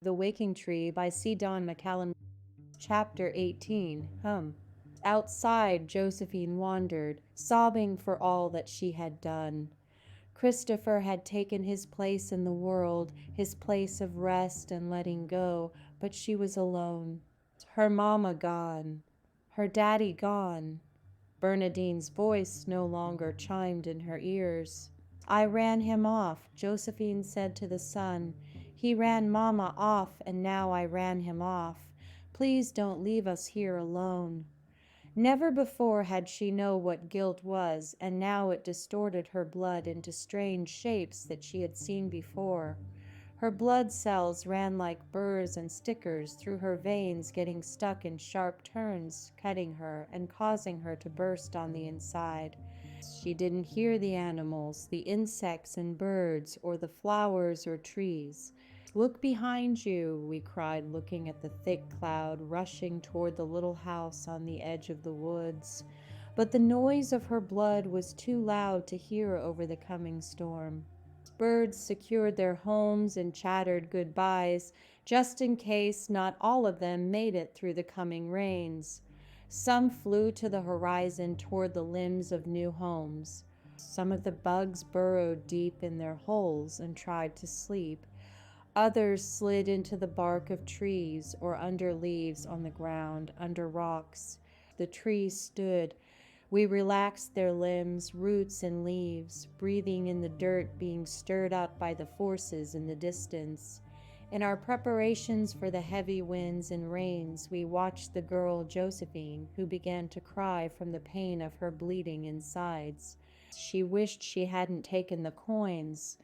The Waking Tree by C. Don McCallum. Chapter 18. Outside, Josephine wandered, sobbing for all that she had done. Christopher had taken his place in the world, his place of rest and letting go, but she was alone. Her mama gone, her daddy gone. Bernadine's voice no longer chimed in her ears. I ran him off, Josephine said to the sun. He ran Mama off, and now I ran him off. Please don't leave us here alone. Never before had she known what guilt was, and now it distorted her blood into strange shapes that she had seen before. Her blood cells ran like burrs and stickers through her veins, getting stuck in sharp turns, cutting her and causing her to burst on the inside. She didn't hear the animals, the insects and birds, or the flowers or trees. Look behind you, we cried, looking at the thick cloud rushing toward the little house on the edge of the woods. But the noise of her blood was too loud to hear over the coming storm. Birds secured their homes and chattered goodbyes, just in case not all of them made it through the coming rains. Some flew to the horizon toward the limbs of new homes. Some of the bugs burrowed deep in their holes and tried to sleep. Others slid into the bark of trees or under leaves on the ground, under rocks. The trees stood. We relaxed their limbs, roots, and leaves, breathing in the dirt being stirred up by the forces in the distance. In our preparations for the heavy winds and rains, we watched the girl Josephine, who began to cry from the pain of her bleeding insides. She wished she hadn't taken the coins.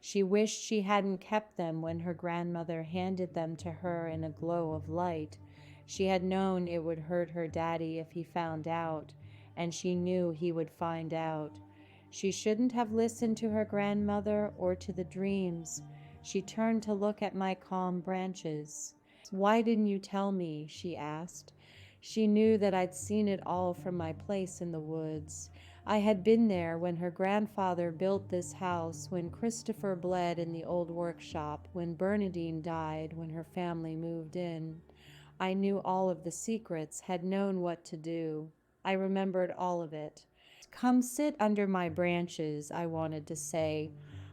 She wished she hadn't kept them when her grandmother handed them to her in a glow of light. She had known it would hurt her daddy if he found out, and she knew he would find out. She shouldn't have listened to her grandmother or to the dreams. She turned to look at my calm branches. Why didn't you tell me? She asked. She knew that I'd seen it all from my place in the woods. I had been there when her grandfather built this house, when Christopher bled in the old workshop, when Bernadine died, when her family moved in. I knew all of the secrets, had known what to do. I remembered all of it. Come sit under my branches, I wanted to say.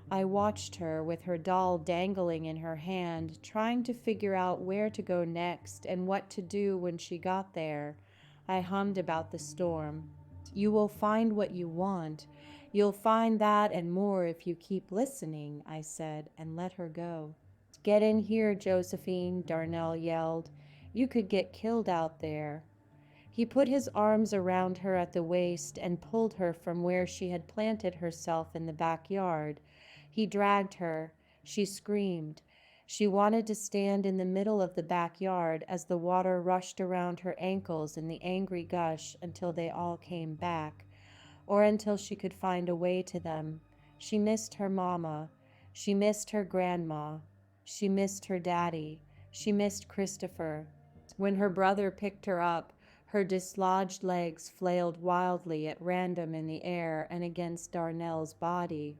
I watched her with her doll dangling in her hand, trying to figure out where to go next and what to do when she got there. I hummed about the storm. You will find what you want. You'll find that and more if you keep listening, I said, and let her go. Get in here, Josephine, Darnell yelled. You could get killed out there. He put his arms around her at the waist and pulled her from where she had planted herself in the backyard. He dragged her. She screamed. She wanted to stand in the middle of the backyard as the water rushed around her ankles in the angry gush until they all came back, or until she could find a way to them. She missed her mama. She missed her grandma. She missed her daddy. She missed Christopher. When her brother picked her up, her dislodged legs flailed wildly at random in the air and against Darnell's body.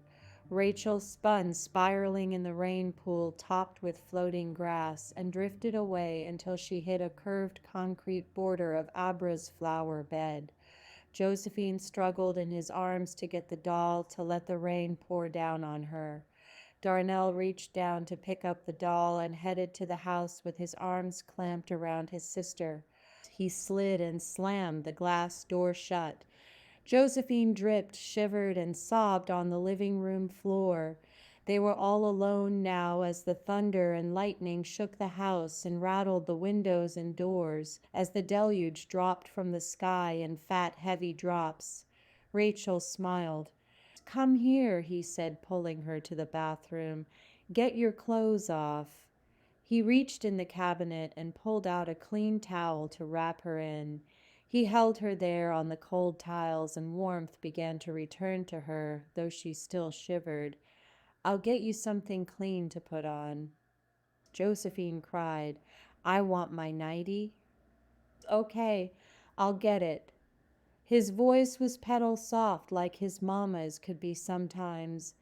Rachel spun, spiraling in the rain pool topped with floating grass, and drifted away until she hit a curved concrete border of Abra's flower bed. Josephine struggled in his arms to get the doll to let the rain pour down on her. Darnell reached down to pick up the doll and headed to the house with his arms clamped around his sister. He slid and slammed the glass door shut. Josephine dripped, shivered, and sobbed on the living room floor. They were all alone now as the thunder and lightning shook the house and rattled the windows and doors, as the deluge dropped from the sky in fat, heavy drops. Rachel smiled. Come here, he said, pulling her to the bathroom. Get your clothes off. He reached in the cabinet and pulled out a clean towel to wrap her in. He held her there on the cold tiles, and warmth began to return to her, though she still shivered. I'll get you something clean to put on. Josephine cried, I want my nightie. Okay, I'll get it. His voice was petal soft like his mama's could be sometimes,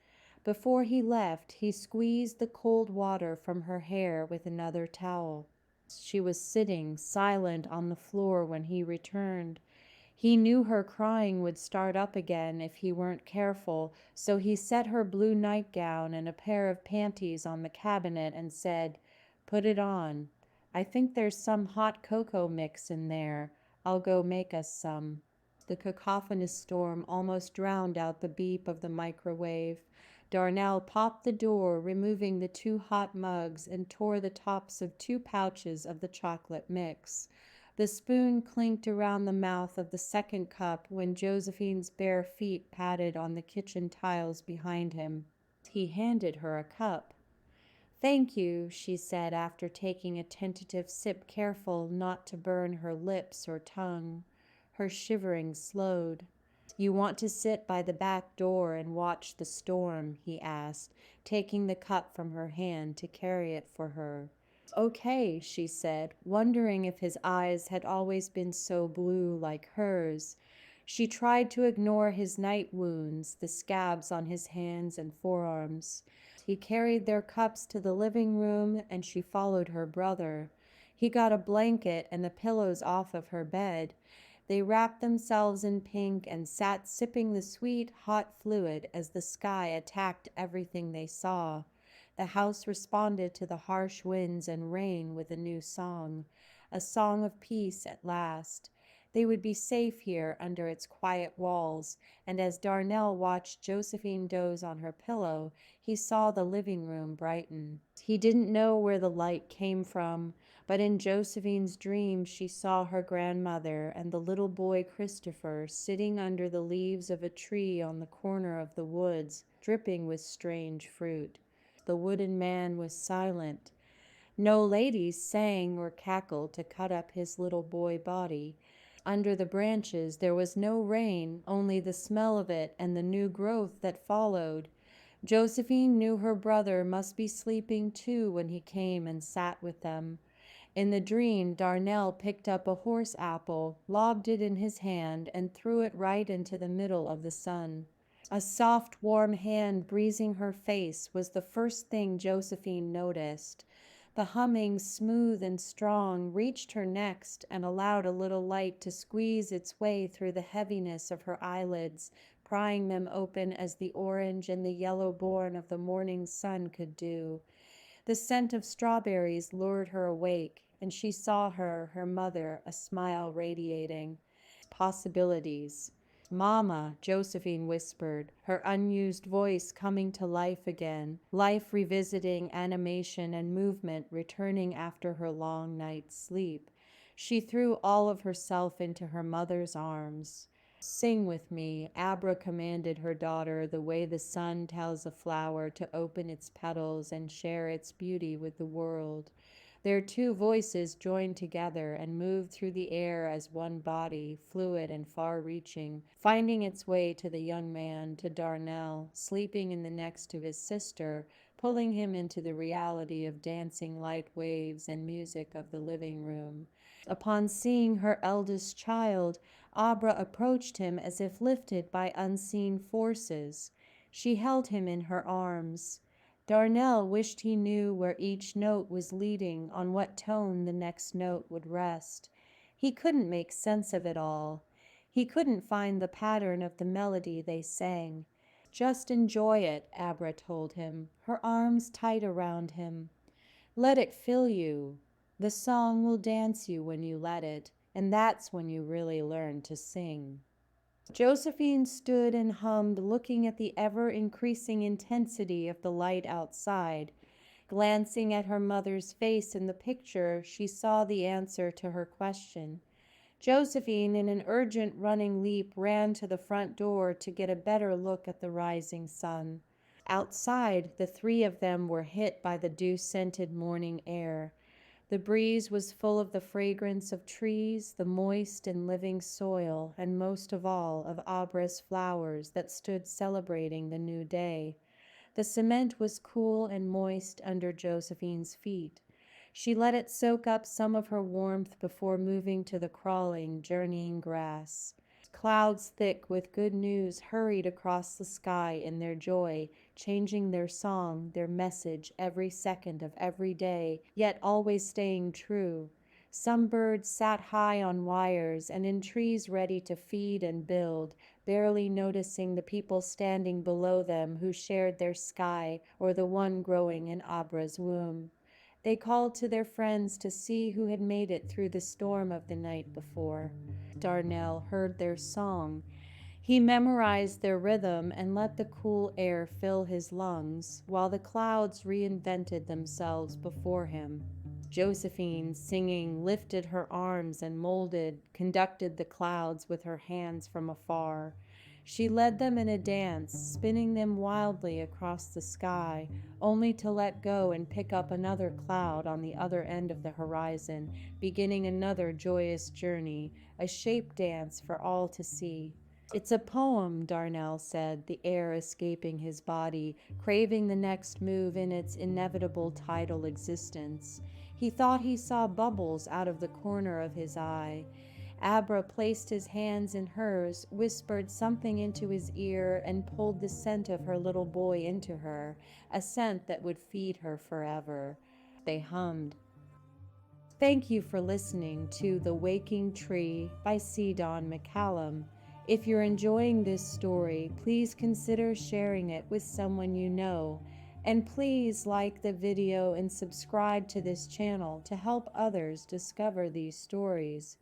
Before he left, he squeezed the cold water from her hair with another towel. She was sitting silent on the floor when he returned. He knew her crying would start up again if he weren't careful, so he set her blue nightgown and a pair of panties on the cabinet and said, "Put it on. I think there's some hot cocoa mix in there. I'll go make us some." The cacophonous storm almost drowned out the beep of the microwave. Darnell popped the door, removing the 2 hot mugs, and tore the tops of 2 pouches of the chocolate mix. The spoon clinked around the mouth of the second cup when Josephine's bare feet patted on the kitchen tiles behind him. He handed her a cup. "Thank you," she said after taking a tentative sip, careful not to burn her lips or tongue. Her shivering slowed. "You want to sit by the back door and watch the storm?" he asked, taking the cup from her hand to carry it for her. "Okay," she said, wondering if his eyes had always been so blue like hers. She tried to ignore his night wounds, the scabs on his hands and forearms. He carried their cups to the living room, and she followed her brother. He got a blanket and the pillows off of her bed. They wrapped themselves in pink and sat sipping the sweet, hot fluid as the sky attacked everything they saw. The house responded to the harsh winds and rain with a new song, a song of peace at last. They would be safe here under its quiet walls, and as Darnell watched Josephine doze on her pillow, he saw the living room brighten. He didn't know where the light came from, but in Josephine's dream she saw her grandmother and the little boy Christopher sitting under the leaves of a tree on the corner of the woods, dripping with strange fruit. The wooden man was silent. No ladies sang or cackled to cut up his little boy body. Under the branches there was no rain, only the smell of it and the new growth that followed. Josephine knew her brother must be sleeping too when he came and sat with them. In the dream, Darnell picked up a horse apple, lobbed it in his hand, and threw it right into the middle of the sun. A soft, warm hand breezing her face was the first thing Josephine noticed. The humming, smooth and strong, reached her next and allowed a little light to squeeze its way through the heaviness of her eyelids, prying them open as the orange and the yellow born of the morning sun could do. The scent of strawberries lured her awake, and she saw her mother, a smile radiating. Possibilities. "Mama," Josephine whispered, her unused voice coming to life again, life revisiting animation and movement returning after her long night's sleep. She threw all of herself into her mother's arms. "Sing with me," Abra commanded her daughter, the way the sun tells a flower to open its petals and share its beauty with the world. Their 2 voices joined together and moved through the air as one body, fluid and far-reaching, finding its way to the young man, to Darnell, sleeping in the next to his sister, pulling him into the reality of dancing light waves and music of the living room. Upon seeing her eldest child, Abra approached him as if lifted by unseen forces. She held him in her arms. Darnell wished he knew where each note was leading, on what tone the next note would rest. He couldn't make sense of it all. He couldn't find the pattern of the melody they sang. "Just enjoy it," Abra told him, her arms tight around him. "Let it fill you. The song will dance you when you let it, and that's when you really learn to sing." Josephine stood and hummed, looking at the ever-increasing intensity of the light outside. Glancing at her mother's face in the picture, she saw the answer to her question. Josephine, in an urgent running leap, ran to the front door to get a better look at the rising sun. Outside, the 3 of them were hit by the dew-scented morning air. The breeze was full of the fragrance of trees, the moist and living soil, and most of all of Abra's flowers that stood celebrating the new day. The cement was cool and moist under Josephine's feet. She let it soak up some of her warmth before moving to the crawling, journeying grass. Clouds thick with good news hurried across the sky in their joy, changing their song, their message every second of every day, yet always staying true. Some birds sat high on wires and in trees ready to feed and build, barely noticing the people standing below them who shared their sky or the one growing in Abra's womb. They called to their friends to see who had made it through the storm of the night before. Darnell heard their song. He memorized their rhythm and let the cool air fill his lungs, while the clouds reinvented themselves before him. Josephine, singing, lifted her arms and conducted the clouds with her hands from afar. She led them in a dance, spinning them wildly across the sky, only to let go and pick up another cloud on the other end of the horizon, beginning another joyous journey, a shape dance for all to see. It's a poem, Darnell said, the air escaping his body, craving the next move in its inevitable tidal existence. He thought he saw bubbles out of the corner of his eye. Abra placed his hands in hers, whispered something into his ear, and pulled the scent of her little boy into her, a scent that would feed her forever. They hummed. Thank you for listening to The Waking Tree by C. Don McCallum. If you're enjoying this story, please consider sharing it with someone you know. And please like the video and subscribe to this channel to help others discover these stories.